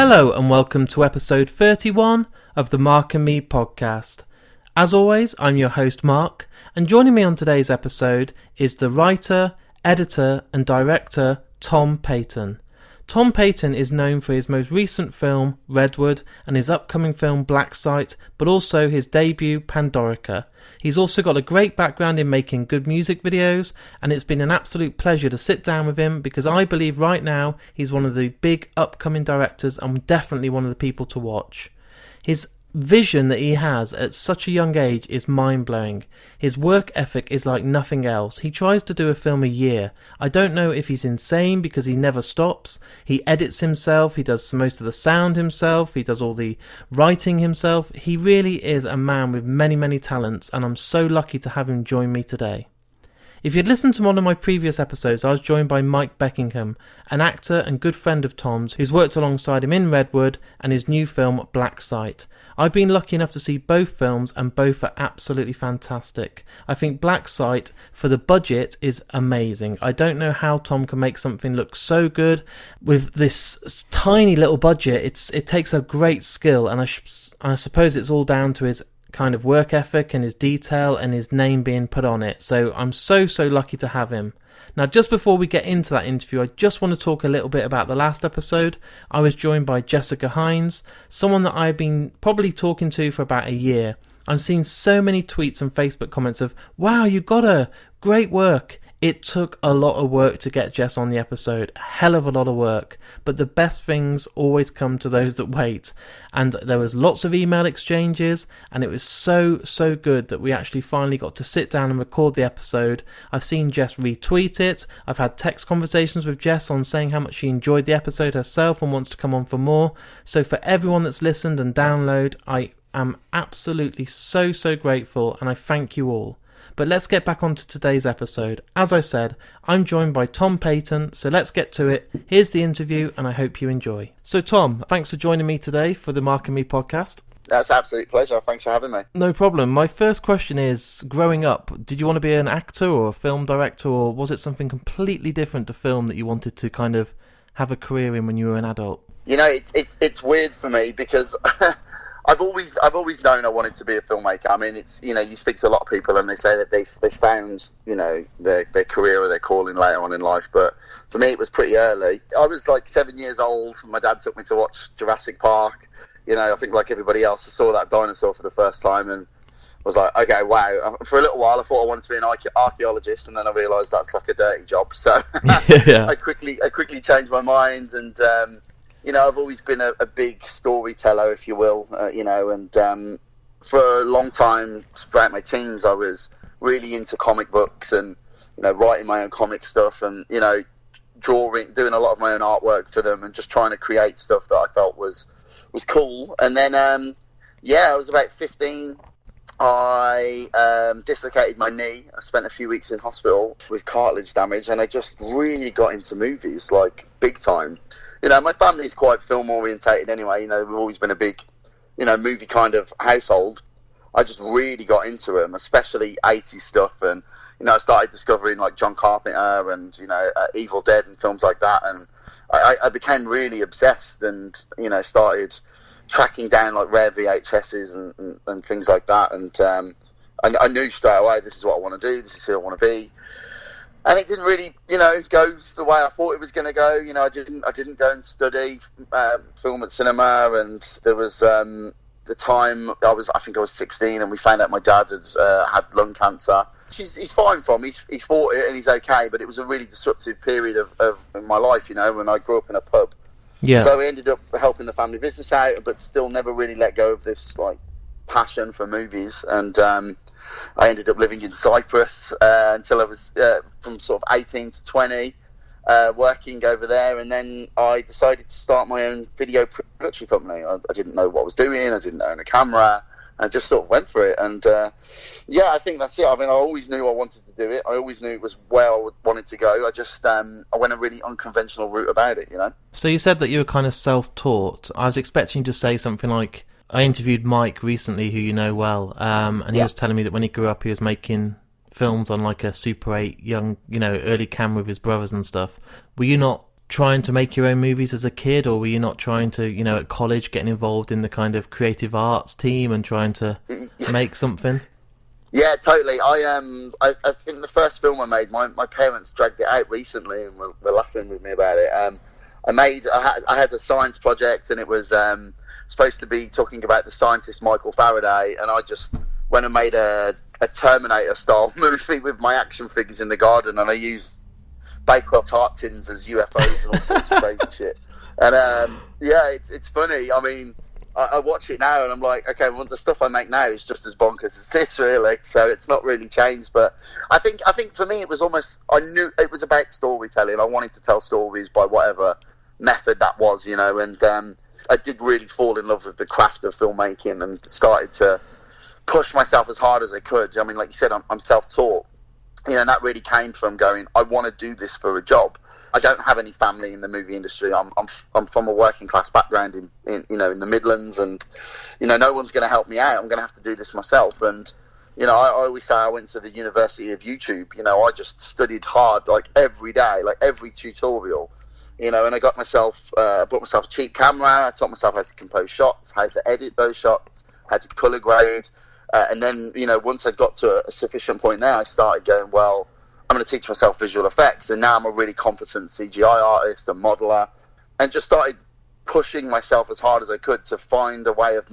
Hello and welcome to episode 31 of the Mark and Me podcast. As always, I'm your host Mark, and joining me on today's episode is the writer, editor and director Tom Paton. Tom Paton is known for his most recent film, Redwood, and his upcoming film, Black Site, but also his debut, Pandorica. He's also got a great background in making good music videos, and it's been an absolute pleasure to sit down with him because I believe right now he's one of the big upcoming directors and definitely one of the people to watch. His vision that he has at such a young age is mind-blowing. His work ethic is like nothing else. He tries to do a film a year. I don't know if he's insane because he never stops. He edits himself, he does most of the sound himself, he does all the writing himself. He really is a man with many talents, and I'm so lucky to have him join me today. If you'd listened to one of my previous episodes, I was joined by Mike Beckingham, an actor and good friend of Tom's who's worked alongside him in Redwood and his new film Black Site. I've been lucky enough to see both films and both are absolutely fantastic. I think Black Site, for the budget, is amazing. I don't know how Tom can make something look so good with this tiny little budget. It takes a great skill, and I suppose it's all down to his kind of work ethic and his detail and his name being put on it. So I'm so lucky to have him. Now, just before we get into that interview, I just want to talk a little bit about the last episode. I was joined by Jessica Hines, someone that I've been probably talking to for about a year. I've seen so many tweets and Facebook comments of, wow, you got her, great work. It took a lot of work to get Jess on the episode, a hell of a lot of work, but the best things always come to those that wait. And there was lots of email exchanges, and it was so good that we actually finally got to sit down and record the episode. I've seen Jess retweet it. I've had text conversations with Jess on saying how much she enjoyed the episode herself and wants to come on for more. So for everyone that's listened and download, I am absolutely so grateful, and I thank you all. But let's get back onto today's episode. As I said, I'm joined by Tom Paton, so let's get to it. Here's the interview, and I hope you enjoy. So Tom, thanks for joining me today for the Mark and Me podcast. That's an absolute pleasure. Thanks for having me. No problem. My first question is, growing up, did you want to be an actor or a film director, or was it something completely different to film that you wanted to kind of have a career in when you were an adult? You know, it's weird for me because I've always known I wanted to be a filmmaker. I mean, it's, you know, you speak to a lot of people and they say that they found, you know, their career or their calling later on in life. But for me, it was pretty early. I was like 7 years old. My dad took me to watch Jurassic Park. You know, I think like everybody else, I saw that dinosaur for the first time and was like, okay, wow. For a little while, I thought I wanted to be an archaeologist, and then I realised that's like a dirty job. So yeah. I quickly changed my mind, and you know, I've always been a big storyteller, if you will, you know, and for a long time, throughout my teens, I was really into comic books and, you know, writing my own comic stuff and, you know, doing a lot of my own artwork for them and just trying to create stuff that I felt was cool. And then, I was about 15. I dislocated my knee. I spent a few weeks in hospital with cartilage damage, and I just really got into movies, like, big time. You know, my family's quite film orientated anyway. You know, we've always been a big, you know, movie kind of household. I just really got into them, especially 80s stuff. And, you know, I started discovering like John Carpenter and, you know, Evil Dead and films like that. And I became really obsessed and, you know, started tracking down like rare VHSs and things like that. And I knew straight away, this is what I want to do. This is who I want to be. And it didn't really, you know, go the way I thought it was going to go. You know, I didn't go and study film at cinema. And there was the time I think I was 16, and we found out my dad had lung cancer. He's fine from. He's fought it and he's okay. But it was a really disruptive period of my life. You know, when I grew up in a pub. Yeah. So I ended up helping the family business out, but still never really let go of this like passion for movies. And I ended up living in Cyprus until I was from sort of 18 to 20, working over there. And then I decided to start my own video production company. I didn't know what I was doing. I didn't own a camera. I just sort of went for it. And I think that's it. I mean, I always knew I wanted to do it. I always knew it was where I wanted to go. I just I went a really unconventional route about it, you know. So you said that you were kind of self-taught. I was expecting you to say something like, I interviewed Mike recently, who you know well, and he was telling me that when he grew up, he was making films on like a Super 8 young, you know, early cam with his brothers and stuff. Were you not trying to make your own movies as a kid, or were you not trying to, at college, getting involved in the kind of creative arts team and trying to make something? Yeah, totally. I think the first film I made, my parents dragged it out recently and were laughing with me about it. I had a science project, and it was supposed to be talking about the scientist Michael Faraday, and I just went and made a Terminator style movie with my action figures in the garden, and I used Bakewell tart tins as UFOs and all sorts of crazy shit. And yeah, it's funny. I mean, I watch it now and I'm like, okay, well, the stuff I make now is just as bonkers as this, really. So it's not really changed. But I think for me, it was almost, I knew it was about storytelling. I wanted to tell stories by whatever method that was, and I did really fall in love with the craft of filmmaking and started to push myself as hard as I could. I mean, like you said, I'm self-taught. And that really came from going, I want to do this for a job. I don't have any family in the movie industry. I'm from a working class background in the Midlands, and no one's going to help me out. I'm going to have to do this myself. And I always say I went to the University of YouTube. I just studied hard, like every day, like every tutorial. And I got myself, bought myself a cheap camera. I taught myself how to compose shots, how to edit those shots, how to color grade. And then, once I got to a sufficient point there, I started going, well, I'm going to teach myself visual effects. And now I'm a really competent CGI artist and modeler, and just started pushing myself as hard as I could to find a way of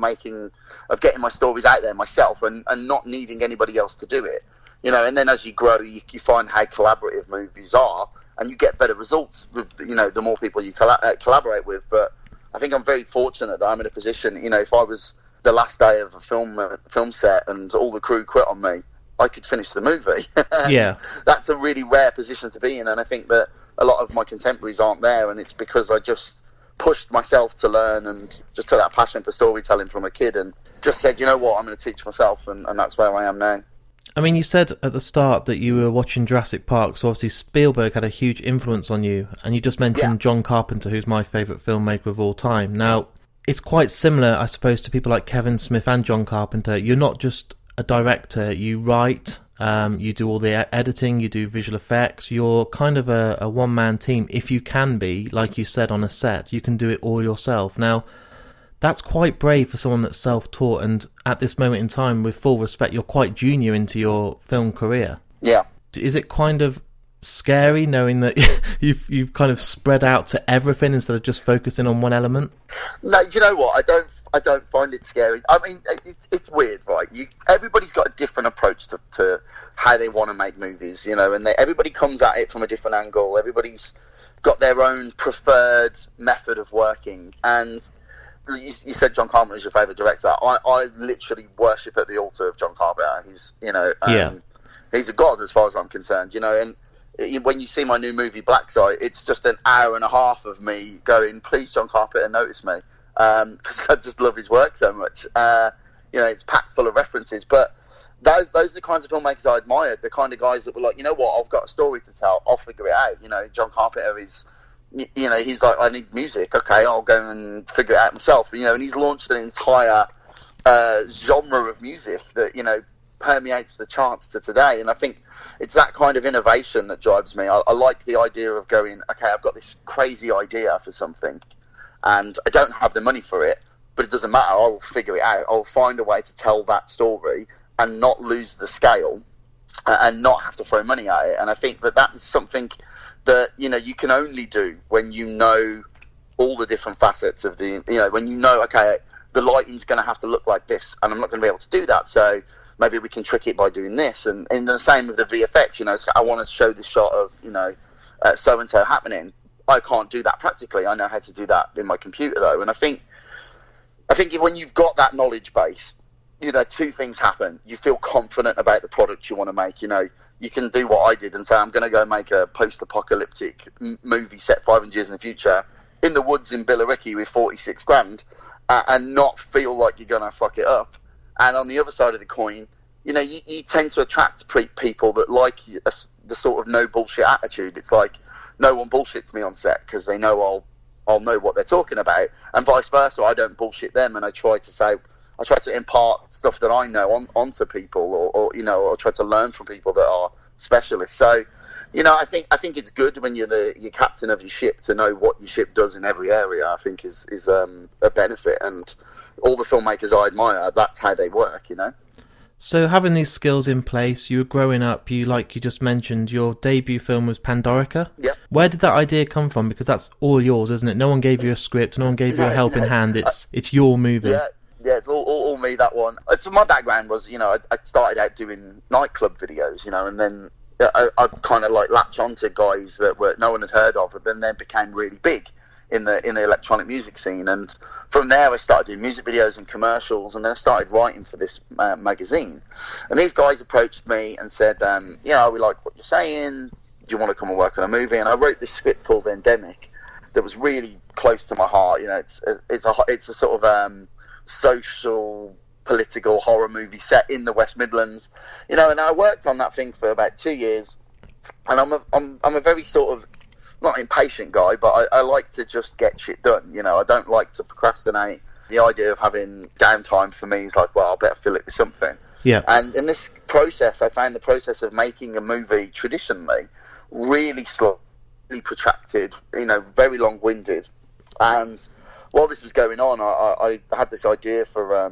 getting my stories out there myself and not needing anybody else to do it. And then as you grow, you find how collaborative movies are, and you get better results with, the more people you collaborate with. But I think I'm very fortunate that I'm in a position, if I was the last day of a film set and all the crew quit on me, I could finish the movie. Yeah. That's a really rare position to be in, and I think that a lot of my contemporaries aren't there, and it's because I just pushed myself to learn and just took that passion for storytelling from a kid and just said, you know what, I'm going to teach myself, and that's where I am now. I mean, you said at the start that you were watching Jurassic Park, so obviously Spielberg had a huge influence on you, and you just mentioned John Carpenter, who's my favourite filmmaker of all time. Now, it's quite similar, I suppose, to people like Kevin Smith and John Carpenter. You're not just a director, you write, you do all the editing, you do visual effects. You're kind of a one-man team. If you can be, like you said, on a set, you can do it all yourself. Now, that's quite brave for someone that's self-taught, and at this moment in time, with full respect, you're quite junior into your film career. Yeah. Is it kind of scary knowing that you've kind of spread out to everything instead of just focusing on one element? No, you know what? I don't find it scary. I mean, it's weird, right? Everybody's got a different approach to how they want to make movies, and everybody comes at it from a different angle. Everybody's got their own preferred method of working. And you said John Carpenter is your favourite director. I literally worship at the altar of John Carpenter. He's, he's a god as far as I'm concerned, and when you see my new movie Black Site, it's just an hour and a half of me going, please John Carpenter, notice me, because I just love his work so much. It's packed full of references, but those are the kinds of filmmakers I admired, the kind of guys that were like, you know what, I've got a story to tell, I'll figure it out. John Carpenter is, he's like, I need music, okay, I'll go and figure it out myself, and he's launched an entire genre of music that, permeates the charts to today. And I think it's that kind of innovation that drives me. I like the idea of going, okay, I've got this crazy idea for something and I don't have the money for it, but it doesn't matter, I'll figure it out. I'll find a way to tell that story and not lose the scale and not have to throw money at it. And I think that is something that, you can only do when you know all the different facets of the, when you know, okay, the lighting's going to have to look like this and I'm not going to be able to do that, so maybe we can trick it by doing this. And the same with the VFX, I want to show the shot of, so-and-so happening. I can't do that practically. I know how to do that in my computer, though. And I think when you've got that knowledge base, two things happen. You feel confident about the product you want to make. You can do what I did and say, I'm going to go make a post-apocalyptic movie set 500 years in the future in the woods in Billericay with 46 grand and not feel like you're going to fuck it up. And on the other side of the coin, you tend to attract people that like the sort of no bullshit attitude. It's like no one bullshits me on set because they know I'll know what they're talking about, and vice versa. I don't bullshit them, and I try to impart stuff that I know onto people, or try to learn from people that are specialists. So, I think it's good when you're captain of your ship to know what your ship does in every area. I think is a benefit, and all the filmmakers I admire, that's how they work. So having these skills in place, you were growing up, like you just mentioned, your debut film was Pandorica. Yep. Where did that idea come from? Because that's all yours, isn't it? No one gave you a script, no one gave you a helping hand. It's your movie. Yeah, it's all me, that one. So my background was, I started out doing nightclub videos, and then I kind of like latch onto guys that no one had heard of, but then became really big in the electronic music scene. And from there I started doing music videos and commercials, and then I started writing for this magazine. And these guys approached me and said, we like what you're saying, do you want to come and work on a movie? And I wrote this script called Endemic that was really close to my heart. It's a sort of social political horror movie set in the West Midlands, and I worked on that thing for about 2 years. And I'm a very sort of not impatient guy, but I like to just get shit done. I don't like to procrastinate. The idea of having downtime for me is like, well, I better fill it with something. Yeah. And in this process, I found the process of making a movie traditionally really slow, really protracted, very long-winded. And while this was going on, I had this idea for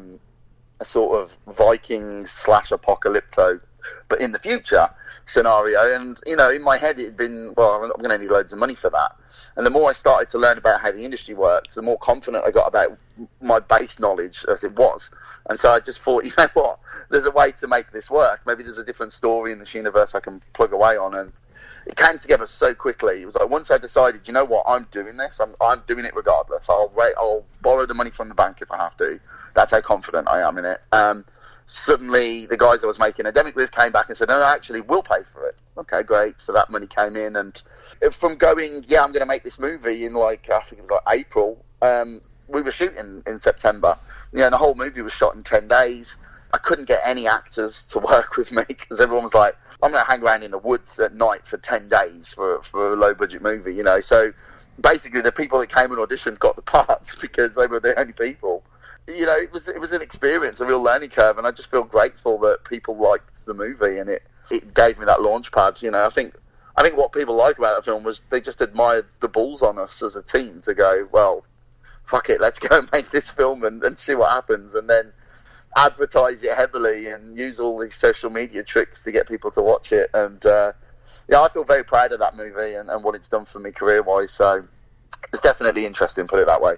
a sort of Vikings/Apocalypto, but in the future scenario. And in my head it had been, well, I'm not going to need loads of money for that. And the more I started to learn about how the industry works, the more confident I got about my base knowledge as it was. And so I just thought, what, there's a way to make this work. Maybe there's a different story in this universe I can plug away on. And it came together so quickly. It was like, once I decided, what, I'm doing this, I'm doing it regardless. I'll borrow the money from the bank if I have to. That's how confident I am in it. Suddenly the guys I was making Endemic with came back and said, no, actually, we'll pay for it. Okay, great. So that money came in, and from going, I'm going to make this movie in I think it was April, we were shooting in September. And the whole movie was shot in 10 days. I couldn't get any actors to work with me because everyone was like, I'm going to hang around in the woods at night for 10 days for a low budget movie, So basically the people that came and auditioned got the parts because they were the only people. It was an experience, a real learning curve, and I just feel grateful that people liked the movie, and it gave me that launch pad. I think what people like about the film was they just admired the balls on us as a team to go, well, fuck it, let's go and make this film and see what happens, and then advertise it heavily and use all these social media tricks to get people to watch it. And I feel very proud of that movie and what it's done for me career-wise. So it's definitely interesting, put it that way.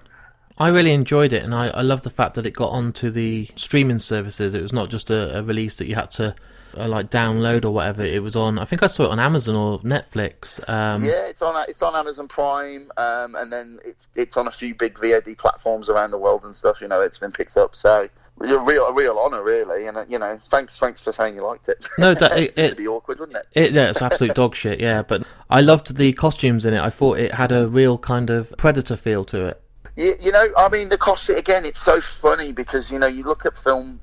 I really enjoyed it, and I love the fact that it got onto the streaming services. It was not just a release that you had to download or whatever. It was on, I think I saw it on Amazon or Netflix. Yeah, it's on Amazon Prime, and then it's on a few big VOD platforms around the world and stuff. It's been picked up, so a real honour, really. And thanks for saying you liked it. No, it'd be awkward, wouldn't it? Yeah, it's absolute dog shit. Yeah, but I loved the costumes in it. I thought it had a real kind of Predator feel to it. The costume, again, it's so funny because, you look at film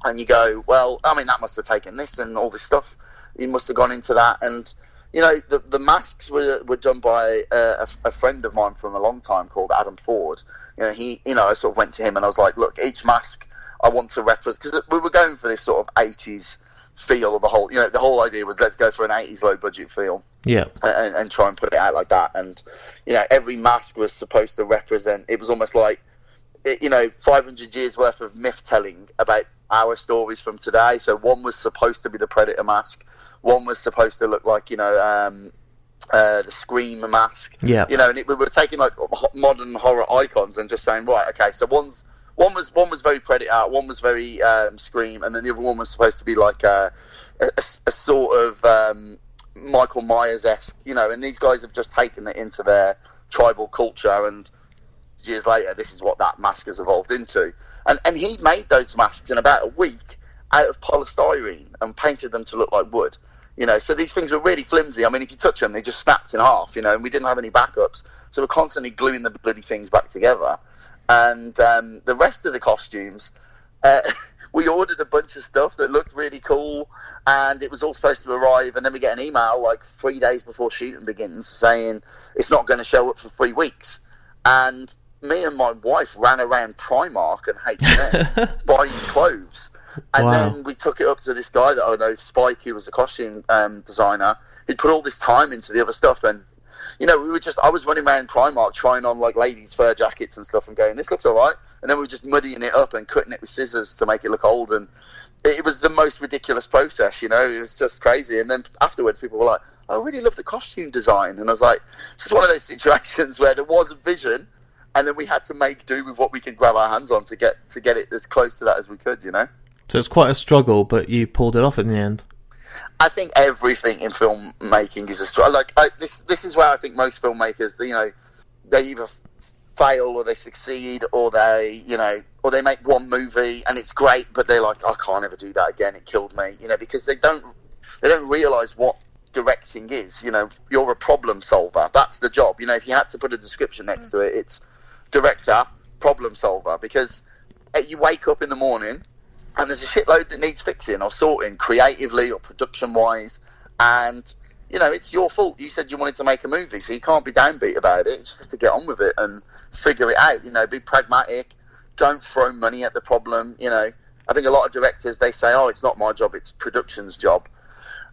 and you go, well, that must have taken this and all this stuff. You must have gone into that. And, the masks were done by a friend of mine from a long time called Adam Ford. I sort of went to him and I was like, look, each mask I want to represent, because we were going for this sort of 80s feel of the whole, the whole idea was let's go for an 80s low budget feel. Yeah. And try and put it out like that. And, every mask was supposed to represent, it was almost like, 500 years worth of myth telling about our stories from today. So one was supposed to be the Predator mask. One was supposed to look like, the Scream mask. Yeah. And we were taking like modern horror icons and just saying, right, okay, so one was very Predator, one was very Scream, and then the other one was supposed to be like a sort of Michael Myers-esque, and these guys have just taken it into their tribal culture, and years later, this is what that mask has evolved into. And he made those masks in about a week out of polystyrene and painted them to look like wood. So these things were really flimsy. If you touch them, they just snapped in half, and we didn't have any backups. So we're constantly gluing the bloody things back together. And the rest of the costumes, we ordered a bunch of stuff that looked really cool, and it was all supposed to arrive, and then we get an email like 3 days before shooting begins saying it's not going to show up for 3 weeks. And me and my wife ran around Primark and H&M buying clothes. And then we took it up to this guy that I know, Spike, who was a costume designer. he'd put all this time into the other stuff. And I was running around Primark trying on like ladies' fur jackets and stuff and going, this looks all right. And then we were just muddying it up and cutting it with scissors to make it look old. And it was the most ridiculous process, it was just crazy. And then afterwards people were like, I really love the costume design. And I was like, it's just one of those situations where there was a vision and then we had to make do with what we could grab our hands on to get it as close to that as we could, So it's quite a struggle, but you pulled it off in the end. I think everything in filmmaking is a struggle. Like this is where I think most filmmakers, they either fail or they succeed, or they make one movie and it's great, but they're like, I can't ever do that again. It killed me, because they don't realize what directing is. You're a problem solver. That's the job. If you had to put a description next to it, it's director, problem solver, because you wake up in the morning and there's a shitload that needs fixing or sorting creatively or production wise, and it's your fault. You said you wanted to make a movie, so you can't be downbeat about it. You just have to get on with it and figure it out. Be pragmatic. Don't throw money at the problem. I think a lot of directors, they say, oh, it's not my job, it's production's job.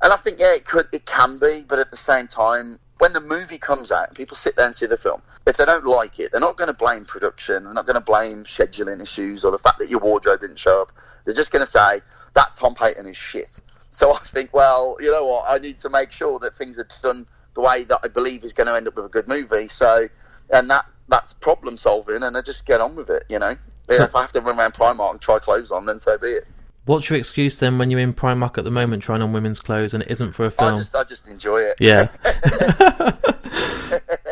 And I think, yeah, it can be, but at the same time, when the movie comes out and people sit there and see the film, if they don't like it, they're not going to blame production, they're not going to blame scheduling issues or the fact that your wardrobe didn't show up. They're just going to say, that Tom Paton is shit. So I think, well, you know what, I need to make sure that things are done the way that I believe is going to end up with a good movie. So, and that's problem solving, and I just get on with it, If I have to run around Primark and try clothes on, then so be it. What's your excuse then when you're in Primark at the moment trying on women's clothes and it isn't for a film? I just enjoy it. Yeah.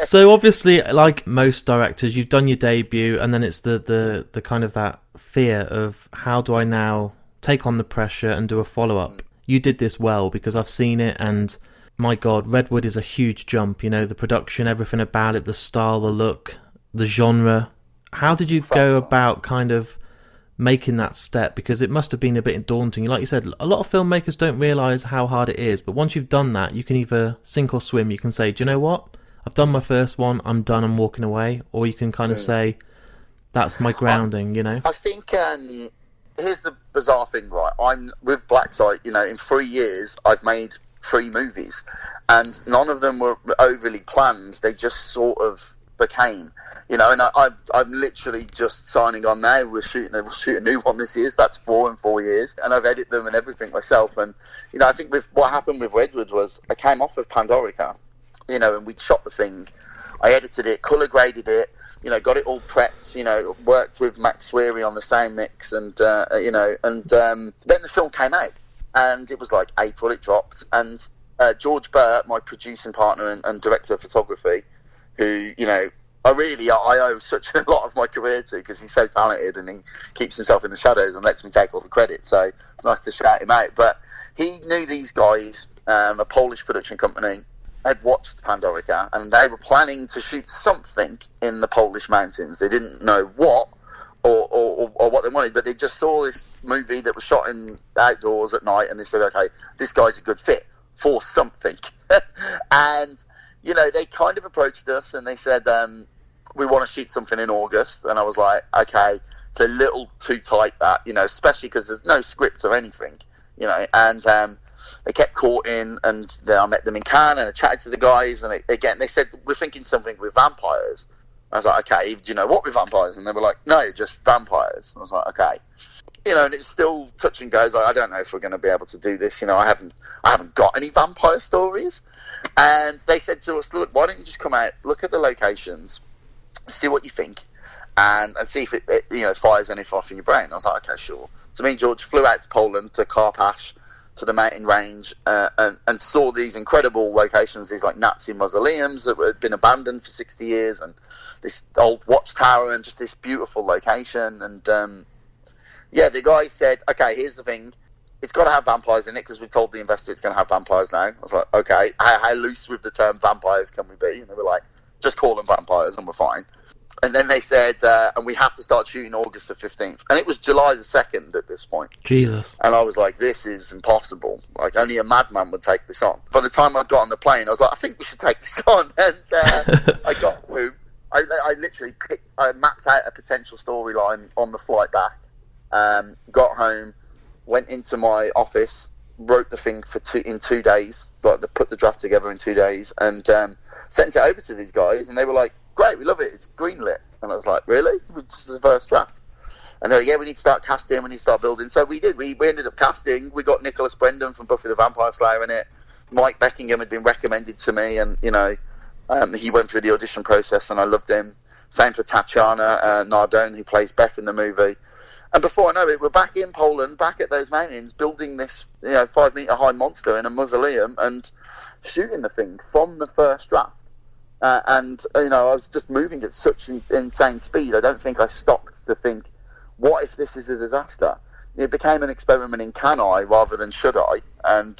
So obviously, like most directors, you've done your debut, and then it's the kind of that fear of how do I now take on the pressure and do a follow-up. You did this well, because I've seen it, and my God, Redwood is a huge jump. The production, everything about it, the style, the look, the genre. How did you go about kind of making that step? Because it must have been a bit daunting. Like you said, a lot of filmmakers don't realise how hard it is, but once you've done that, you can either sink or swim. You can say, do you know what? I've done my first one, I'm done, I'm walking away. Or you can kind of say, that's my grounding, I think here's the bizarre thing, right? I'm with Black Site, in 3 years, I've made 3 movies. And none of them were overly planned. They just sort of became, and I'm literally just signing on now. We'll shoot a new one this year, so that's 4 in 4 years. And I've edited them and everything myself. And, I think what happened with Redwood was I came off of Pandorica, and we'd shot the thing. I edited it, colour graded it, got it all prepped, worked with Max Sweary on the sound mix, and, then the film came out. And it was like April, it dropped. And George Burt, my producing partner and director of photography, who, I owe such a lot of my career to, because he's so talented and he keeps himself in the shadows and lets me take all the credit. So it's nice to shout him out. But he knew these guys, a Polish production company, had watched Pandorica, and they were planning to shoot something in the Polish mountains. They didn't know what or what they wanted, but they just saw this movie that was shot in outdoors at night, and they said, okay, this guy's a good fit for something. And, they kind of approached us and they said, we want to shoot something in August. And I was like, okay, it's a little too tight that, especially because there's no script or anything, and they kept courting, and then I met them in Cannes and I chatted to the guys, and they said, we're thinking something with vampires. I was like, okay, do you know what with vampires? And they were like, no, just vampires. And I was like, okay. And it's still touch and goes. Like, I don't know if we're going to be able to do this. I haven't got any vampire stories. And they said to us, look, why don't you just come out, look at the locations, see what you think, and see if it fires anything off in your brain. I was like, okay, sure. So me and George flew out to Poland, to Karpasz, to the mountain range, and saw these incredible locations, these like Nazi mausoleums that had been abandoned for 60 years, and this old watchtower, and just this beautiful location. And the guy said, okay, here's the thing, it's got to have vampires in it, because we told the investor it's going to have vampires now. I was like, okay, how loose with the term vampires can we be? And they were like, just call them vampires and we're fine. And then they said, and we have to start shooting August the 15th. And it was July the 2nd at this point. Jesus. And I was like, this is impossible. Like, only a madman would take this on. By the time I got on the plane, I was like, I think we should take this on. And I got home. I literally I mapped out a potential storyline on the flight back. Got home, went into my office, wrote the thing in 2 days, like they put the draft together in 2 days, and sent it over to these guys, and they were like, "Great, we love it. It's greenlit." And I was like, "Really? This is the first draft?" And they're like, "Yeah, we need to start casting. We need to start building." So we did. We ended up casting. We got Nicholas Brendan from Buffy the Vampire Slayer in it. Mike Beckingham had been recommended to me, and he went through the audition process, and I loved him. Same for Tatiana Nardone, who plays Beth in the movie. And before I know it, we're back in Poland, back at those mountains, building this 5-meter high monster in a mausoleum and shooting the thing from the first draft. I was just moving at such insane speed. I don't think I stopped to think, what if this is a disaster? It became an experiment in can I rather than should I. And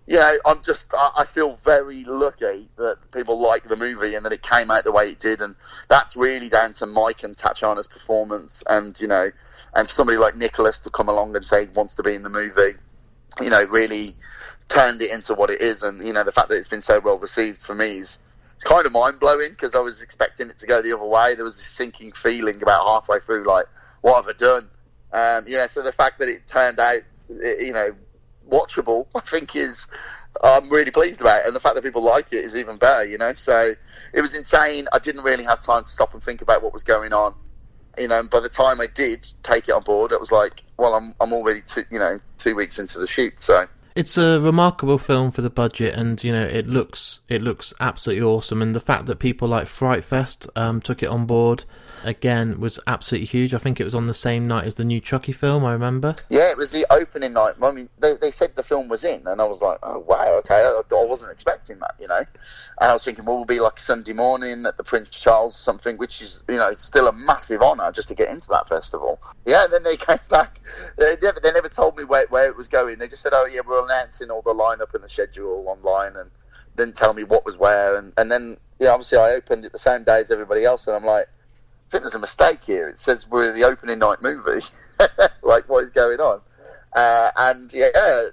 I feel very lucky that people like the movie and that it came out the way it did, and that's really down to Mike and Tatiana's performance, and and somebody like Nicholas to come along and say he wants to be in the movie, really turned it into what it is. And the fact that it's been so well received for me is it's kind of mind blowing, because I was expecting it to go the other way. There was this sinking feeling about halfway through, like, what have I done? So the fact that it turned out, watchable, I think I'm really pleased about it, and the fact that people like it is even better. So it was insane. I didn't really have time to stop and think about what was going on. And by the time I did take it on board, it was like, well, I'm already 2 weeks into the shoot. So it's a remarkable film for the budget, and it looks absolutely awesome. And the fact that people like Fright Fest took it on board again was absolutely huge. I think it was on the same night as the new Chucky film, I remember. Yeah, it was the opening night. I mean, they said the film was in, and I was like, oh wow, okay, I wasn't expecting that, And I was thinking, well, we'll be like Sunday morning at the Prince Charles something, which is it's still a massive honour just to get into that festival. Yeah, and then they came back. They never told me where it was going. They just said, oh yeah, we're announcing all the lineup and the schedule online, and didn't tell me what was where. And then obviously I opened it the same day as everybody else, and I'm like, I think there's a mistake here. It says we're the opening night movie. Like, what is going on? I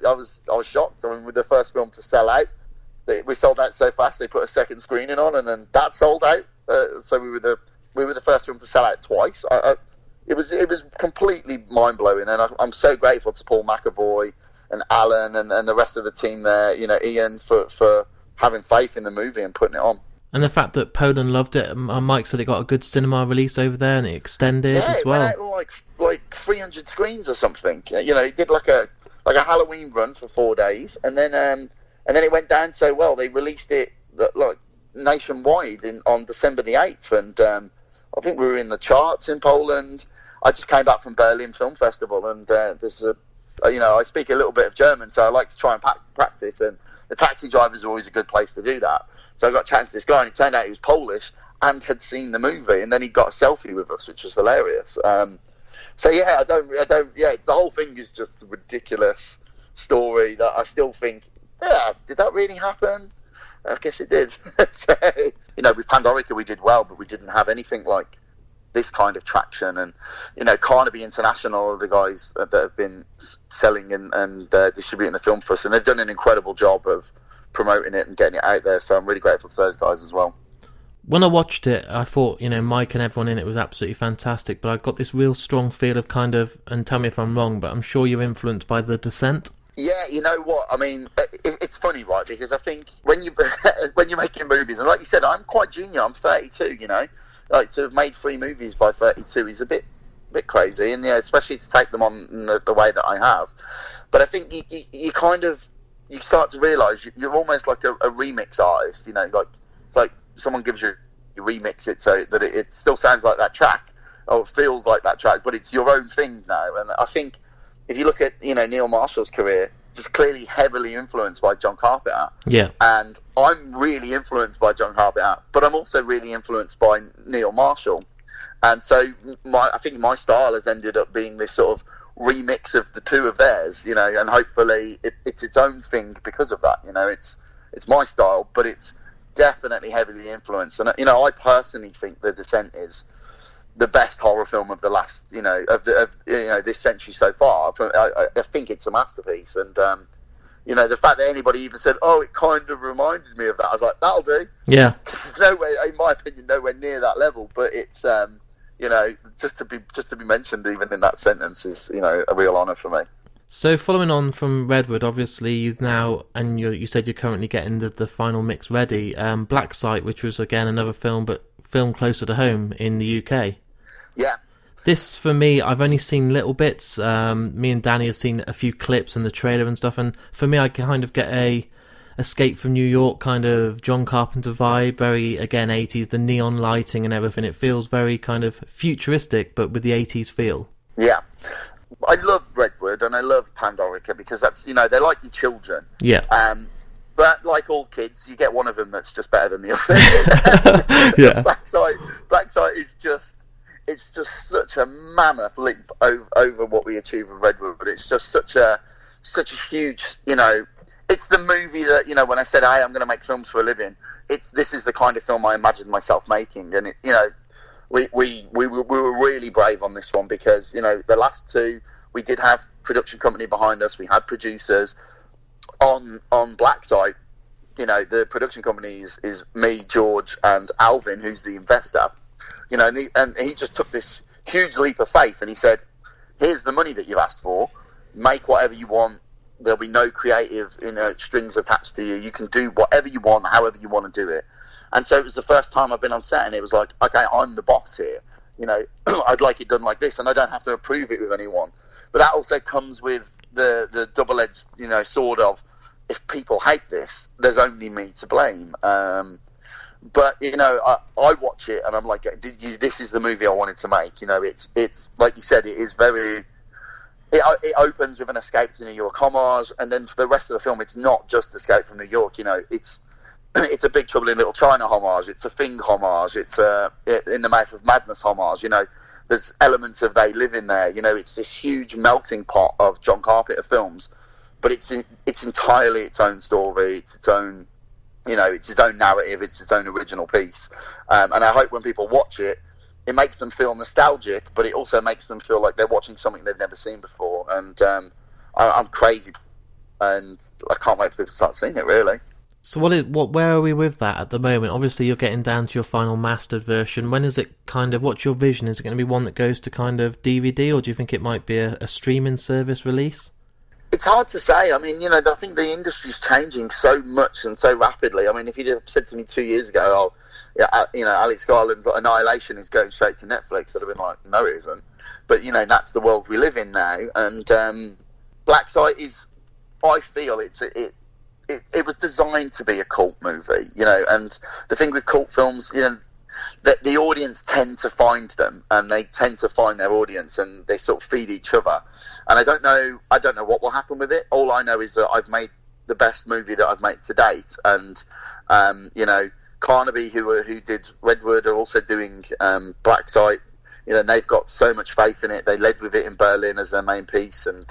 was shocked. I mean, we're the first film to sell out. We sold out so fast. They put a second screening on, and then that sold out. So we were the first film to sell out twice. It was completely mind blowing, and I'm so grateful to Paul McAvoy and Alan and the rest of the team there. Ian for having faith in the movie and putting it on. And the fact that Poland loved it, Mike said it got a good cinema release over there, and it extended as well. Yeah, it went out like 300 screens or something. It did like a Halloween run for 4 days, and then it went down so well they released it like nationwide on December the 8th, and I think we were in the charts in Poland. I just came back from Berlin Film Festival, and I speak a little bit of German, so I like to try and practice, and the taxi drivers are always a good place to do that. So I got chatting to this guy, and it turned out he was Polish and had seen the movie, and then he got a selfie with us, which was hilarious. The whole thing is just a ridiculous story that I still think, did that really happen? I guess it did. So, with Pandorica we did well, but we didn't have anything like this kind of traction. And, Carnaby International are the guys that have been selling and distributing the film for us, and they've done an incredible job of promoting it and getting it out there, so I'm really grateful to those guys as well. When I watched it, I thought, Mike and everyone in it was absolutely fantastic, but I got this real strong feel of kind of, and tell me if I'm wrong, but I'm sure you're influenced by The Descent. Yeah, you know what? I mean, it's funny, right? Because I think when you're making movies, and like you said, I'm quite junior. I'm 32. Like to have made 3 movies by 32 is a bit crazy, and especially to take them on the way that I have. But I think you kind of start to realise you're almost like a remix artist. Like it's like someone gives you remix it so that it still sounds like that track, or it feels like that track, but it's your own thing now. And I think if you look at Neil Marshall's career, just clearly heavily influenced by John Carpenter. Yeah. And I'm really influenced by John Carpenter, but I'm also really influenced by Neil Marshall. And so I think my style has ended up being this sort of remix of the two of theirs, and hopefully it's its own thing because of that. It's my style, but it's definitely heavily influenced. And I personally think The Descent is the best horror film of the last, this century so far. I think it's a masterpiece, and the fact that anybody even said, "Oh, it kind of reminded me of that," I was like, "That'll do." Yeah, because there's nowhere, in my opinion, nowhere near that level. But it's, just to be mentioned even in that sentence is, a real honour for me. So following on from Redwood, obviously you've now, and you said you're currently getting the final mix ready. Black Site, which was again another film, but filmed closer to home in the UK. Yeah. This, for me, I've only seen little bits. Me and Danny have seen a few clips and the trailer and stuff, and for me, I kind of get a Escape from New York kind of John Carpenter vibe, very, again, 80s, the neon lighting and everything. It feels very kind of futuristic, but with the 80s feel. Yeah. I love Redwood and I love Pandorica because that's, they're like your children. Yeah. But like all kids, you get one of them that's just better than the other. Yeah. Black Site is just, it's just such a mammoth leap over what we achieve with Redwood. But it's just such a huge, it's the movie that, when I said, hey, I'm going to make films for a living, this is the kind of film I imagined myself making. And, we were really brave on this one because, the last two, we did have production company behind us. We had producers. On Black Site, the production company is me, George, and Alvin, who's the investor. And he just took this huge leap of faith, and he said, "Here's the money that you've asked for. Make whatever you want. There'll be no creative, strings attached to you. You can do whatever you want, however you want to do it." And so it was the first time I've been on set, and it was like, okay, I'm the boss here. I'd like it done like this, and I don't have to approve it with anyone. But that also comes with the double-edged, sword of, if people hate this, there's only me to blame. But I watch it and I'm like, this is the movie I wanted to make. It's like you said, it is very. It opens with an Escape to New York homage, and then for the rest of the film, it's not just Escape from New York. It's a Big Trouble in Little China homage. It's a Thing homage. It's a In the Mouth of Madness homage. There's elements of They Live in there. It's this huge melting pot of John Carpenter films, but it's entirely its own story. It's its own, it's its own narrative. It's its own original piece. And I hope when people watch it, it makes them feel nostalgic, but it also makes them feel like they're watching something they've never seen before. And I'm crazy, and I can't wait for people to start seeing it, really. So where are we with that at the moment? Obviously, you're getting down to your final mastered version. When is it what's your vision? Is it going to be one that goes to kind of DVD, or do you think it might be a streaming service release? It's hard to say. I mean, I think the industry's changing so much and so rapidly. I mean, if you'd have said to me 2 years ago, Alex Garland's Annihilation is going straight to Netflix, I'd have been like, no, it isn't. But, that's the world we live in now. And Black Site is, I feel it was designed to be a cult movie, and the thing with cult films, that the audience tend to find them, and they tend to find their audience, and they sort of feed each other. And I don't know what will happen with it. All I know is that I've made the best movie that I've made to date, and Carnaby, who did Redwood, are also doing Black Site. And they've got so much faith in it. They led with it in Berlin as their main piece, and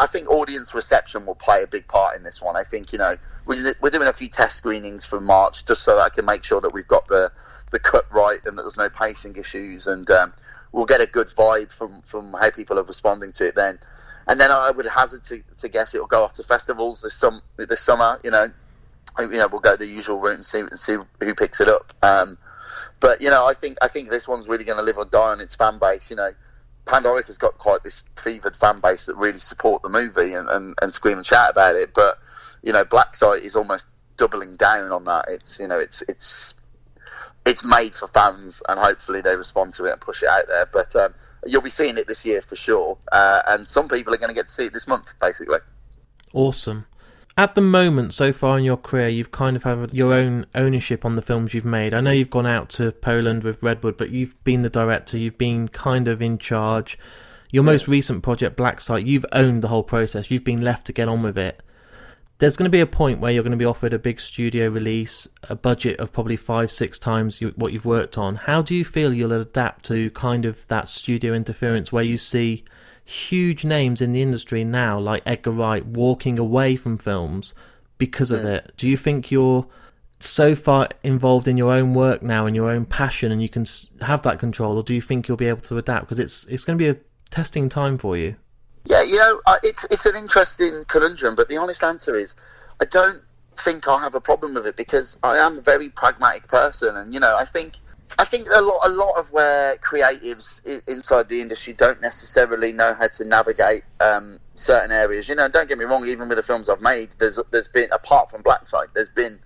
I think audience reception will play a big part in this one. I think, we're doing a few test screenings for March just so that I can make sure that we've got the cut right and that there's no pacing issues, and we'll get a good vibe from how people are responding to it then. And then I would hazard to guess it'll go off to festivals this summer. We'll go the usual route and see who picks it up. But I think this one's really going to live or die on its fan base. Pandorica's got quite this fevered fan base that really support the movie and scream and shout about it. But Black Site is almost doubling down on that. It's made for fans, and hopefully they respond to it and push it out there. But you'll be seeing it this year for sure, and some people are going to get to see it this month, basically. Awesome. At the moment, so far in your career, you've kind of had your own ownership on the films you've made. I know you've gone out to Poland with Redwood, but you've been the director, you've been kind of in charge. Your most recent project, Black Site, you've owned the whole process. You've been left to get on with it. There's going to be a point where you're going to be offered a big studio release, a budget of probably 5-6 times what you've worked on. How do you feel you'll adapt to kind of that studio interference where you see huge names in the industry now, like Edgar Wright, walking away from films because of it? Do you think you're so far involved in your own work now and your own passion and you can have that control, or do you think you'll be able to adapt? Because it's going to be a testing time for you. Yeah, it's an interesting conundrum, but the honest answer is I don't think I'll have a problem with it because I am a very pragmatic person, and I think I think a lot of where creatives inside the industry don't necessarily know how to navigate certain areas. You know, don't get me wrong. Even with the films I've made, there's been, apart from Black Site, there's been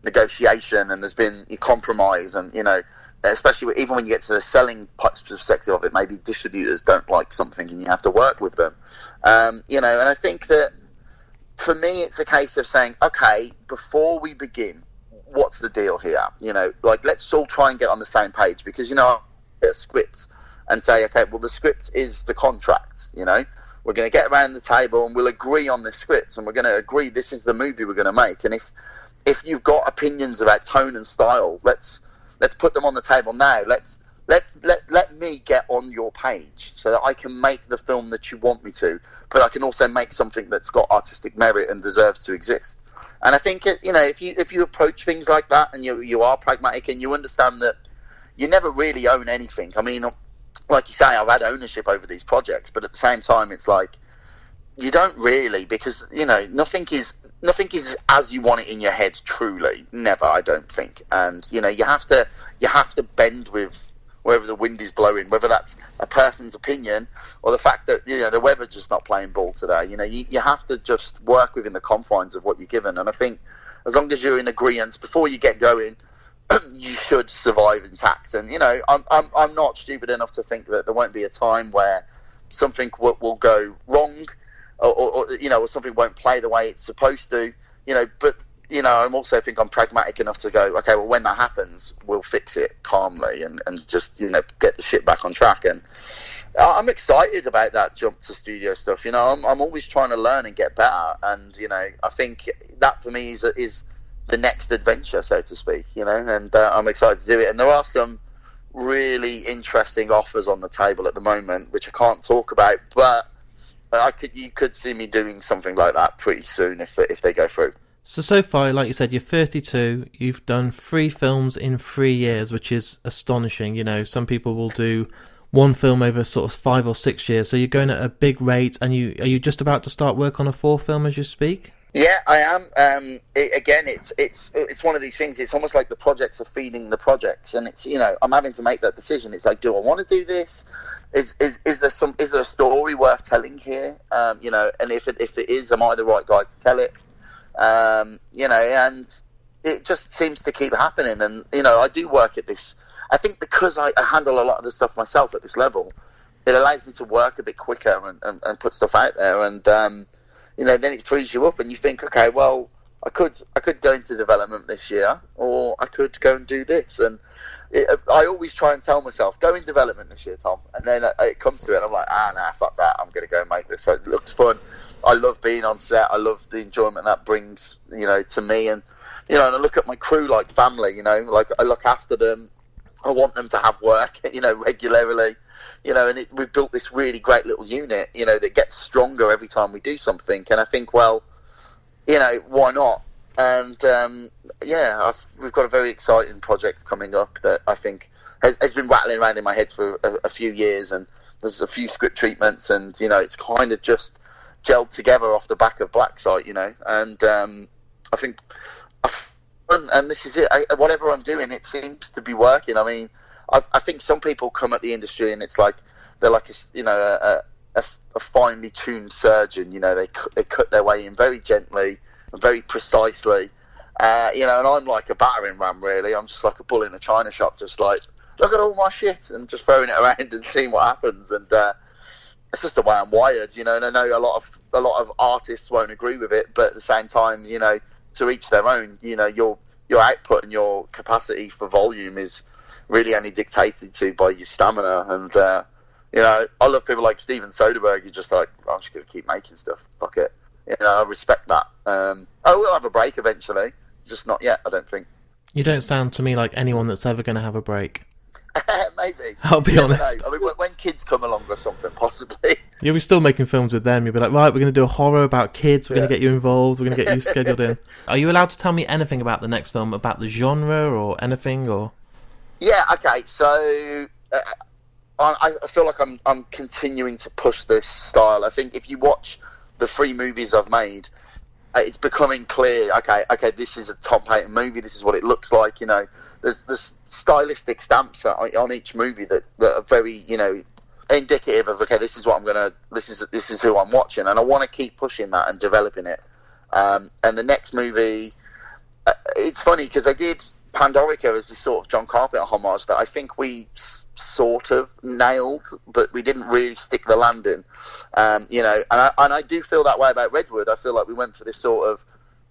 negotiation and there's been compromise, and you know, especially even when you get to the selling perspective of it, maybe distributors don't like something and you have to work with them. You know, and I think that for me, it's a case of saying, okay, before we begin, what's the deal here? You know, like, let's all try and get on the same page, because, you know, get scripts and say, okay, well, the script is the contract, you know, we're going to get around the table and we'll agree on the scripts, and we're going to agree this is the movie we're going to make. And if you've got opinions about tone and style, let's put them on the table now. Let me get on your page so that I can make the film that you want me to, but I can also make something that's got artistic merit and deserves to exist. And I think, you know, if you approach things like that and you are pragmatic and you understand that you never really own anything. I mean, like you say, I've had ownership over these projects, but at the same time, it's like you don't really, because, you know, nothing is as you want it in your head. Truly, never. I don't think. And you know, you have to bend with wherever the wind is blowing, whether that's a person's opinion or the fact that, you know, the weather's just not playing ball today. You know, you have to just work within the confines of what you're given. And I think as long as you're in agreement before you get going, you should survive intact. And, you know, I'm not stupid enough to think that there won't be a time where something will go wrong, or you know, or something won't play the way it's supposed to, you know, but, you know, I'm also think I'm pragmatic enough to go, okay, well, when that happens, we'll fix it calmly and just, you know, get the shit back on track. And I'm excited about that jump to studio stuff. You know, I'm always trying to learn and get better. And, you know, I think that for me is the next adventure, so to speak, you know, and I'm excited to do it. And there are some really interesting offers on the table at the moment, which I can't talk about, but you could see me doing something like that pretty soon if they go through. So far, like you said, you're 32, you've done 3 films in 3 years, which is astonishing. You know, some people will do one film over sort of 5 or 6 years, so you're going at a big rate, and are you just about to start work on a 4th film as you speak? Yeah, I am. It's one of these things. It's almost like the projects are feeding the projects, and it's, you know, I'm having to make that decision. It's like, do I want to do this? Is there a story worth telling here? You know, and if it is, am I the right guy to tell it? You know, and it just seems to keep happening. And, you know, I do work at this. I think because I handle a lot of the stuff myself at this level, it allows me to work a bit quicker and put stuff out there. And, you know, then it frees you up and you think, okay, well, I could go into development this year, or I could go and do this. And I always try and tell myself, go in development this year, Tom. And then it comes to it, and I'm like, nah, fuck that. I'm going to go and make this. So it looks fun. I love being on set. I love the enjoyment that brings, you know, to me. And, you know, and I look at my crew like family, you know, like I look after them. I want them to have work, you know, regularly, you know, and we've built this really great little unit, you know, that gets stronger every time we do something. And I think, well, you know, why not? And, yeah, we've got a very exciting project coming up that I think has been rattling around in my head for a few years. And there's a few script treatments, and, you know, it's kind of just gelled together off the back of Black Site, you know. And I think, and this is it, whatever I'm doing, it seems to be working. I mean, I think some people come at the industry and it's like they're like a finely tuned surgeon. You know, they cut their way in very gently and very precisely. You know, and I'm like a battering ram, really. I'm just like a bull in a china shop, just like, look at all my shit, and just throwing it around and seeing what happens. And it's just the way I'm wired, you know. And I know a lot of artists won't agree with it, but at the same time, you know, to each their own. You know, your output and your capacity for volume is really only dictated to by your stamina. And you know, I love people like Steven Soderbergh. You're just like, I'm just going to keep making stuff. Fuck it. You know, I respect that. I will have a break eventually, just not yet, I don't think. You don't sound to me like anyone that's ever going to have a break. Maybe. I'll be honest. I mean, when kids come along or something, possibly. You'll be still making films with them. You'll be like, right, we're going to do a horror about kids. We're going to get you involved. We're going to get you scheduled in. Are you allowed to tell me anything about the next film, about the genre or anything? Or yeah, okay. So I feel like I'm continuing to push this style. I think if you watch the 3 movies I've made, it's becoming clear. Okay, this is a Tom Paton movie. This is what it looks like. You know, there's stylistic stamps on each movie that are very, indicative of, okay, this is what this is who I'm watching, and I want to keep pushing that and developing it. And the next movie, it's funny because I did Pandorica as this sort of John Carpenter homage that I think we sort of nailed, but we didn't really stick the landing. And I do feel that way about Redwood. I feel like we went for this sort of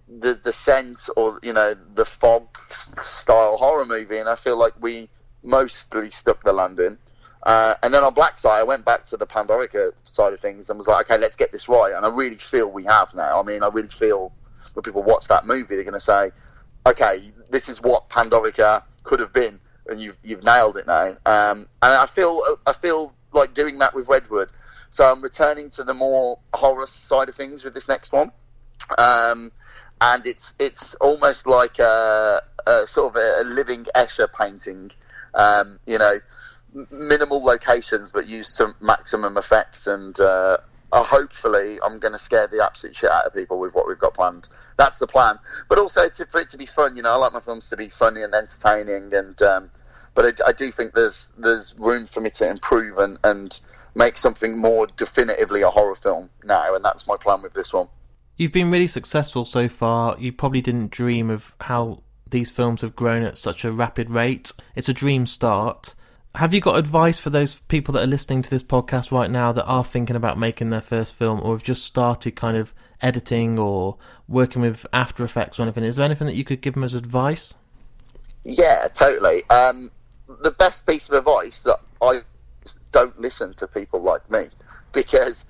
the Scent or the Fog style horror movie, and I feel like we mostly stuck the landing. And then on Black Side, I went back to the Pandorica side of things and was like, okay, let's get this right. And I really feel we have now. I mean, I really feel when people watch that movie, they're going to say, okay, this is what Pandorica could have been, and you've nailed it now. And I feel like doing that with Redwood. So I'm returning to the more horror side of things with this next one. And it's almost like a sort of a living Escher painting, minimal locations but use some maximum effects, and hopefully I'm going to scare the absolute shit out of people with what we've got planned. That's the plan, but also for it to be fun. I like my films to be funny and entertaining, and but I do think there's room for me to improve and make something more definitively a horror film now, and that's my plan with this one. You've been really successful so far. You probably didn't dream of how these films have grown at such a rapid rate. It's a dream start. Have you got advice for those people that are listening to this podcast right now that are thinking about making their first film, or have just started kind of editing or working with After Effects or anything? Is there anything that you could give them as advice? Yeah, totally. The best piece of advice that don't listen to people like me, because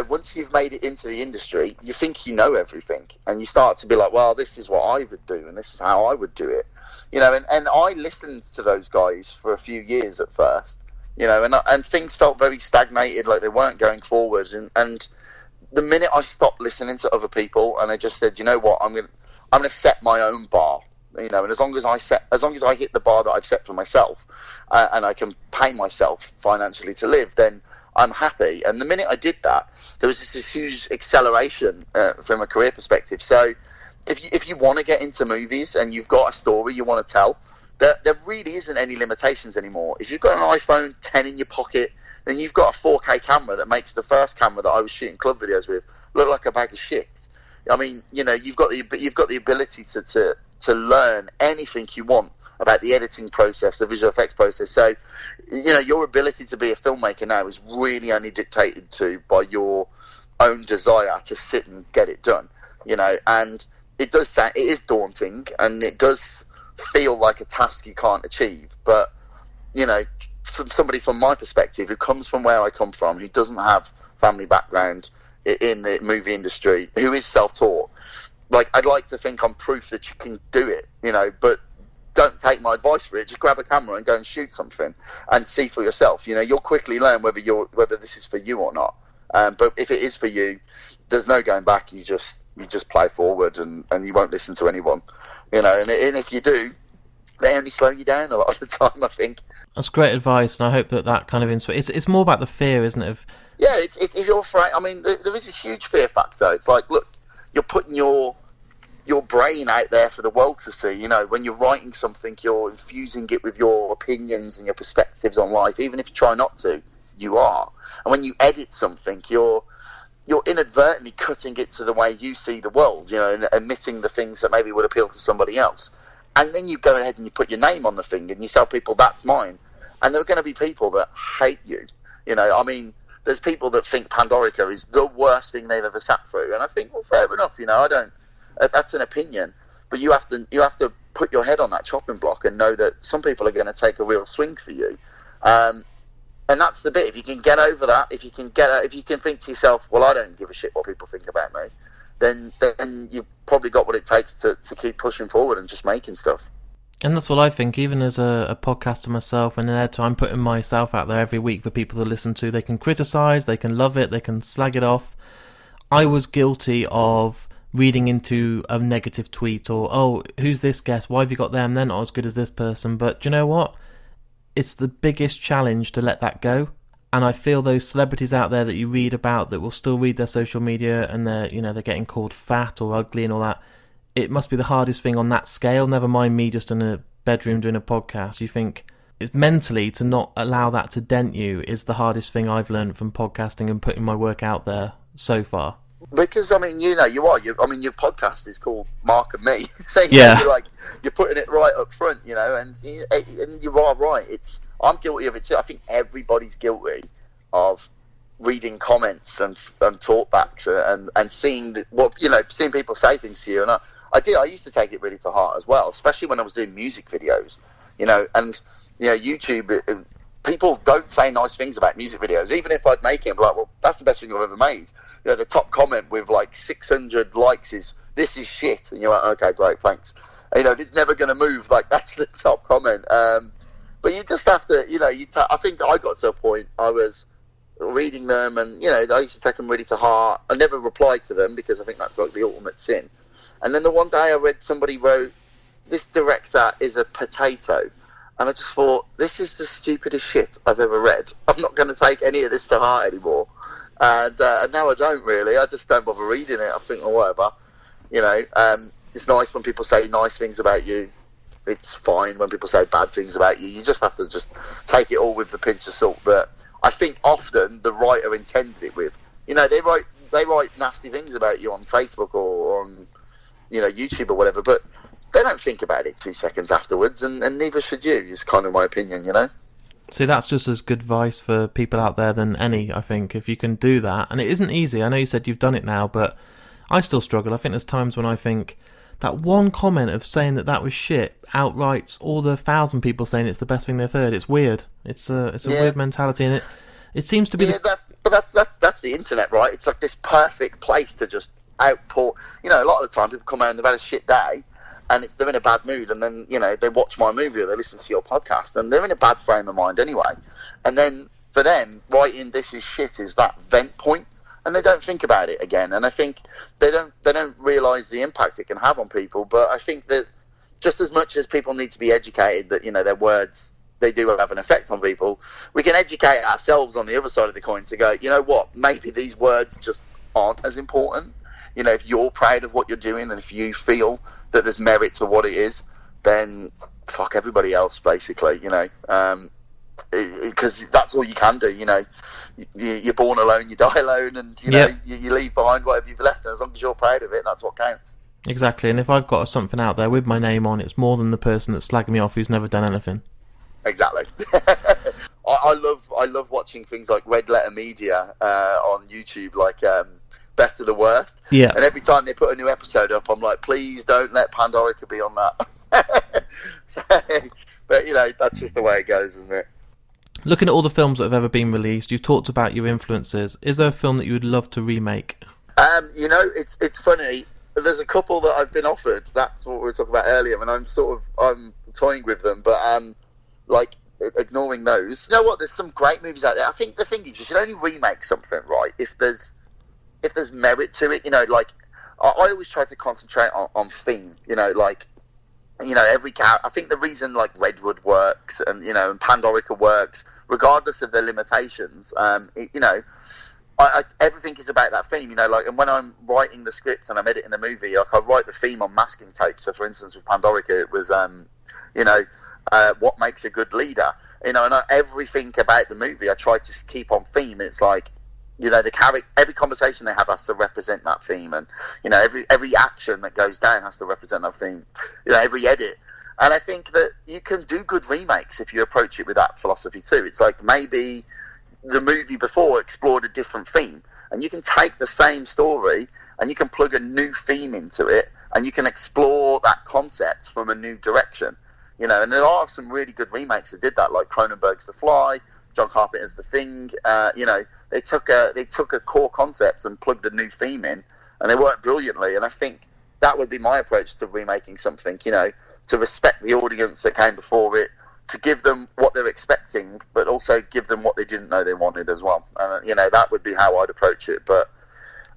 once you've made it into the industry, you think you know everything, and you start to be like, well, this is what I would do, and this is how I would do it. And I listened to those guys for a few years at first, and things felt very stagnated, like they weren't going forwards. And the minute I stopped listening to other people, and I just said, you know what, I'm gonna set my own bar, and as long as I hit the bar that I've set for myself, and I can pay myself financially to live, then I'm happy. And the minute I did that, there was this huge acceleration from a career perspective. So if you want to get into movies and you've got a story you want to tell, there really isn't any limitations anymore. If you've got an iPhone 10 in your pocket, then you've got a 4K camera that makes the first camera that I was shooting club videos with look like a bag of shit. I mean, you've got the ability to learn anything you want about the editing process, the visual effects process. So, your ability to be a filmmaker now is really only dictated to by your own desire to sit and get it done. And it is daunting, and it does feel like a task you can't achieve. But from somebody from my perspective, who comes from where I come from, who doesn't have family background in the movie industry, who is self-taught, like, I'd like to think I'm proof that you can do it. But don't take my advice for it. Just grab a camera and go and shoot something and see for yourself. You'll quickly learn whether this is for you or not. But if it is for you, there's no going back. You just play forward, and you won't listen to anyone. And if you do, they only slow you down a lot of the time, I think. That's great advice, and I hope that kind of it's more about the fear, isn't it? Yeah, it's if you're afraid. I mean, there is a huge fear factor. It's like, look, you're putting your brain out there for the world to see. When you're writing something, you're infusing it with your opinions and your perspectives on life. Even if you try not to, you are. And when you edit something, you're inadvertently cutting it to the way you see the world, and omitting the things that maybe would appeal to somebody else. And then you go ahead and you put your name on the thing, and you tell people that's mine. And there are going to be people that hate you. I mean, there's people that think Pandorica is the worst thing they've ever sat through, and I think, well, fair enough. I don't. That's an opinion, but you have to put your head on that chopping block and know that some people are going to take a real swing for you. And that's the bit. If you can get over that, if you can think to yourself, well, I don't give a shit what people think about me, then you've probably got what it takes to keep pushing forward and just making stuff. And that's what I think, even as a podcaster myself, and an editor, I'm putting myself out there every week for people to listen to. They can criticise, they can love it, they can slag it off. I was guilty of reading into a negative tweet, or, oh, who's this guest? Why have you got them? They're not as good as this person. But do you know what? It's the biggest challenge to let that go. And I feel those celebrities out there that you read about that will still read their social media and they're getting called fat or ugly and all that. It must be the hardest thing on that scale. Never mind me just in a bedroom doing a podcast, you think it's mentally to not allow that to dent you is the hardest thing I've learned from podcasting and putting my work out there so far. Because I mean, your podcast is called Mark and Me, so you're putting it right up front, and you are right. I'm guilty of it too. I think everybody's guilty of reading comments and talkbacks and seeing seeing people say things to you. And I used to take it really to heart as well, especially when I was doing music videos, and YouTube. People don't say nice things about music videos. Even if I'd make it, I'm like, well, that's the best thing I've ever made. The top comment with like 600 likes is, "This is shit," and you're like, okay, great, thanks. It's never going to move. Like, that's the top comment. But you just have to, I think I got to a point, I was reading them, and I used to take them really to heart. I never replied to them because I think that's like the ultimate sin. And then the one day I read somebody wrote, "This director is a potato." And I just thought, this is the stupidest shit I've ever read. I'm not going to take any of this to heart anymore. And now I don't really. I just don't bother reading it. I think, oh, whatever. It's nice when people say nice things about you. It's fine when people say bad things about you. You just have to just take it all with the pinch of salt. But I think often the writer intended it with. They write nasty things about you on Facebook or on YouTube or whatever, but they don't think about it 2 seconds afterwards, and neither should you, is kind of my opinion, See, that's just as good advice for people out there than any, I think, if you can do that. And it isn't easy. I know you said you've done it now, but I still struggle. I think there's times when I think that one comment of saying that was shit outrights all the 1,000 people saying it's the best thing they've heard. It's weird. It's a weird mentality, and it seems to be... Yeah, that's the internet, right? It's like this perfect place to just outpour. A lot of the time people come out and they've had a shit day, and they're in a bad mood, and then they watch my movie or they listen to your podcast, and they're in a bad frame of mind anyway. And then for them, writing "this is shit" is that vent point, and they don't think about it again. And I think they don't realise the impact it can have on people. But I think that just as much as people need to be educated that their words, they do have an effect on people, we can educate ourselves on the other side of the coin to go, what, maybe these words just aren't as important. If you're proud of what you're doing, and if you feel that there's merit to what it is, then fuck everybody else, basically, because that's all you can do. You're born alone, you die alone, and you leave behind whatever you've left, and as long as you're proud of it, that's what counts. Exactly. And if I've got something out there with my name on, it's more than the person that's slagging me off who's never done anything. Exactly. I love watching things like Red Letter Media on YouTube, like Best of the Worst. Yeah. And every time they put a new episode up, I'm like, please don't let Pandorica be on that. But that's just the way it goes, isn't it? Looking at all the films that have ever been released, you've talked about your influences. Is there a film that you would love to remake? It's funny. There's a couple that I've been offered. That's what we were talking about earlier, and I'm toying with them, but ignoring those. You know what? There's some great movies out there. I think the thing is, you should only remake something, right, if there's merit to it. I always try to concentrate on theme. Every character. I think the reason Redwood works and and Pandorica works, regardless of their limitations, everything is about that theme. And when I'm writing the script and I'm editing the movie, I write the theme on masking tape. So, for instance, with Pandorica, it was what makes a good leader. And everything about the movie, I try to keep on theme. It's like, the character, every conversation they have has to represent that theme, and every action that goes down has to represent that theme. Every edit, and I think that you can do good remakes if you approach it with that philosophy too. It's like maybe the movie before explored a different theme, and you can take the same story and you can plug a new theme into it, and you can explore that concept from a new direction. And there are some really good remakes that did that, like Cronenberg's The Fly, John Carpenter's The Thing. They took a core concept and plugged a new theme in, and they worked brilliantly. And I think that would be my approach to remaking something. To respect the audience that came before it, to give them what they're expecting, but also give them what they didn't know they wanted as well. That would be how I'd approach it. But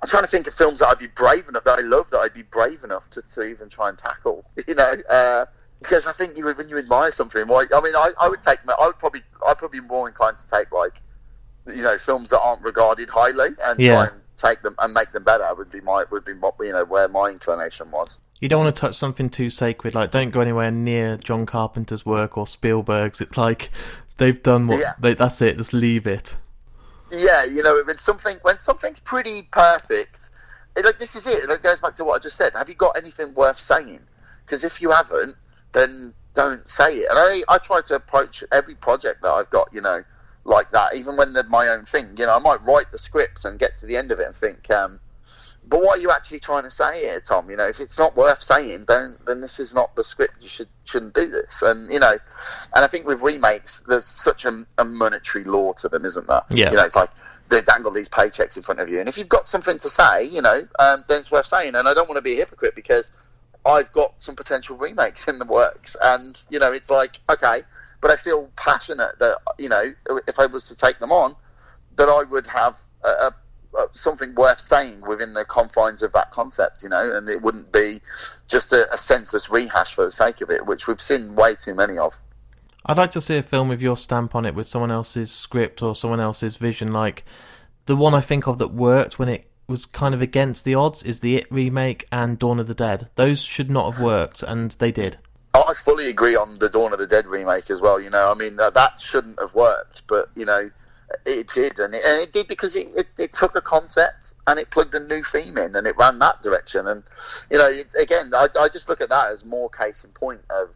I'm trying to think of films that I'd be brave enough, that I love, that I'd be brave enough to even try and tackle. Because I think when you admire something, I'd probably be more inclined to take films that aren't regarded highly and try and take them and make them better. Would be where my inclination was. You don't want to touch something too sacred, like don't go anywhere near John Carpenter's work or Spielberg's. It's like they've done that's it, just leave it. Yeah, when something's pretty perfect, this is it. It goes back to what I just said. Have you got anything worth saying? Because if you haven't, then don't say it. And I try to approach every project that I've got, like that. Even when they're my own thing, I might write the scripts and get to the end of it and think, but what are you actually trying to say here, Tom? If it's not worth saying, then this is not the script. You shouldn't do this. And and I think with remakes, there's such a monetary law to them, isn't there? Yeah. It's like they dangle these paychecks in front of you, and if you've got something to say, then it's worth saying. And I don't want to be a hypocrite because I've got some potential remakes in the works, and it's like, okay, but I feel passionate that if I was to take them on, that I would have something worth saying within the confines of that concept, and it wouldn't be just a senseless rehash for the sake of it, which we've seen way too many of. I'd like to see a film with your stamp on it, with someone else's script or someone else's vision. Like the one I think of that worked when it was kind of against the odds is the It remake and Dawn of the Dead. Those should not have worked, and they did. I fully agree on the Dawn of the Dead remake as well. That shouldn't have worked, but it did, and it did because it took a concept and it plugged a new theme in and it ran that direction. And again, I just look at that as more case in point of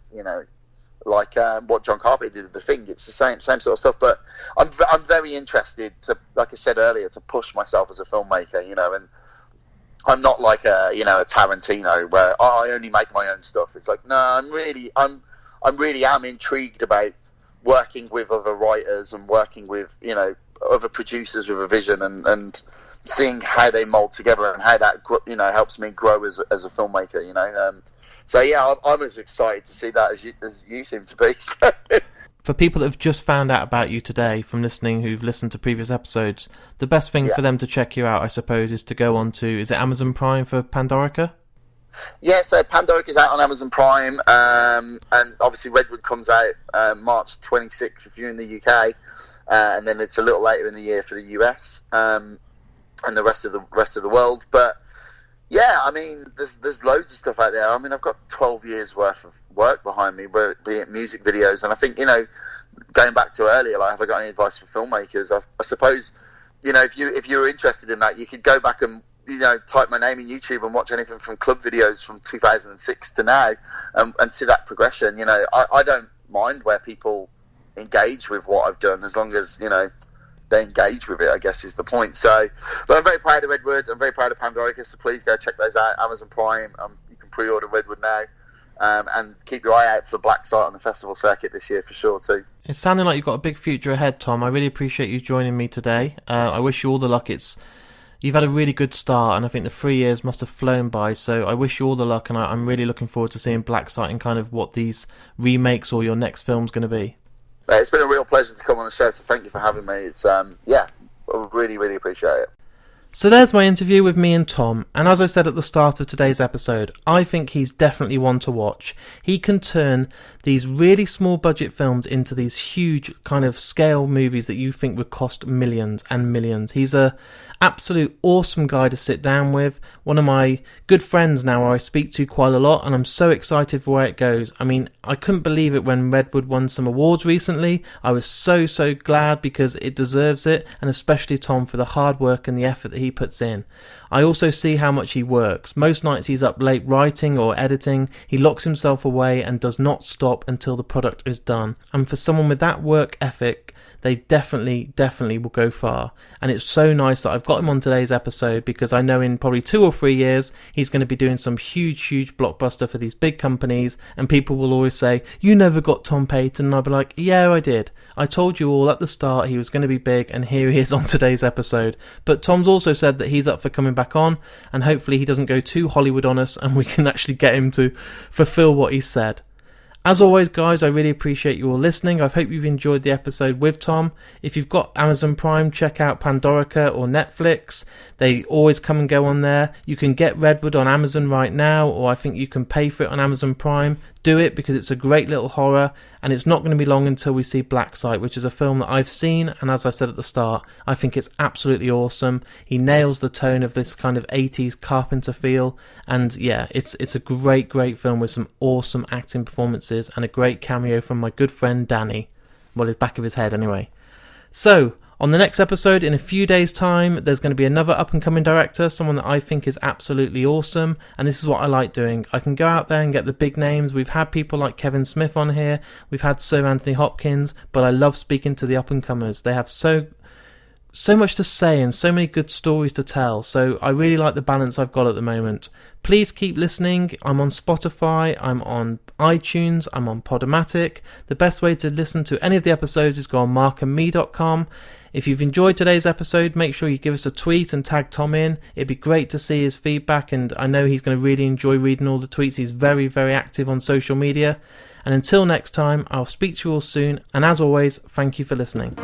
like what John Carpenter did with The Thing. It's the same sort of stuff. But I'm very interested to, like I said earlier, to push myself as a filmmaker. And I'm not like a Tarantino where I only make my own stuff. It's like, no, I'm really am intrigued about working with other writers and working with other producers with a vision and seeing how they mold together and how that helps me grow as a filmmaker. So yeah, I'm as excited to see that as you seem to be. For people that have just found out about you today from listening, who've listened to previous episodes, the best thing for them to check you out, I suppose, is to go on to, is it Amazon Prime for Pandorica? Yeah, so Pandorica's out on Amazon Prime, and obviously Redwood comes out March 26th if you're in the UK, and then it's a little later in the year for the US and the rest of the world. But yeah, there's loads of stuff out there. I've got 12 years worth of work behind me, be it music videos, and I think going back to earlier, like, have I got any advice for filmmakers? I suppose if you're interested in that, you could go back and type my name in YouTube and watch anything from club videos from 2006 to now, and see that progression. I don't mind where people engage with what I've done, as long as they engage with it, I guess, is the point. So, but I'm very proud of Redwood. I'm very proud of Pandorica. So please go check those out. Amazon Prime. You can pre-order Redwood now, and keep your eye out for Black Site on the festival circuit this year for sure too. It's sounding like you've got a big future ahead, Tom. I really appreciate you joining me today. I wish you all the luck. You've had a really good start, and I think the 3 years must have flown by, so I wish you all the luck, and I'm really looking forward to seeing Black Site and kind of what these remakes or your next film's going to be. It's been a real pleasure to come on the show, so thank you for having me. It's I really, really appreciate it. So there's my interview with me and Tom, and as I said at the start of today's episode, I think he's definitely one to watch. He can turn these really small budget films into these huge kind of scale movies that you think would cost millions and millions. He's a absolute awesome guy to sit down with, one of my good friends now who I speak to quite a lot, and I'm so excited for where it goes. I couldn't believe it when Redwood won some awards recently. I was so glad, because it deserves it, and especially Tom for the hard work and the effort that he puts in. I also see how much he works. Most nights he's up late writing or editing. He locks himself away and does not stop until the product is done. And for someone with that work ethic, they definitely will go far. And it's so nice that I've got him on today's episode, because I know in probably 2 or 3 years he's going to be doing some huge blockbuster for these big companies, and people will always say, you never got Tom Paton, and I'll be like, yeah, I did. I told you all at the start he was going to be big, and here he is on today's episode. But Tom's also said that he's up for coming back on, and hopefully he doesn't go too Hollywood on us, and we can actually get him to fulfill what he said. As always, guys, I really appreciate you all listening. I hope you've enjoyed the episode with Tom. If you've got Amazon Prime, check out Pandorica or Netflix. They always come and go on there. You can get Redwood on Amazon right now, or I think you can pay for it on Amazon Prime. do it because it's a great little horror, and it's not going to be long until we see Black Site, which is a film that I've seen, and as I said at the start, I think it's absolutely awesome. He nails the tone of this kind of 80s Carpenter feel, and yeah, it's a great film with some awesome acting performances and a great cameo from my good friend Danny. Well, his back of his head anyway. So, on the next episode, in a few days' time, there's going to be another up-and-coming director, someone that I think is absolutely awesome, and this is what I like doing. I can go out there and get the big names. We've had people like Kevin Smith on here, we've had Sir Anthony Hopkins, but I love speaking to the up-and-comers. They have so much to say and so many good stories to tell, so I really like the balance I've got at the moment. Please keep listening. I'm on Spotify, I'm on iTunes, I'm on Podomatic. The best way to listen to any of the episodes is go on markandme.com. If you've enjoyed today's episode, make sure you give us a tweet and tag Tom in. It'd be great to see his feedback, and I know he's going to really enjoy reading all the tweets. He's very, very active on social media. And until next time, I'll speak to you all soon, and as always, thank you for listening.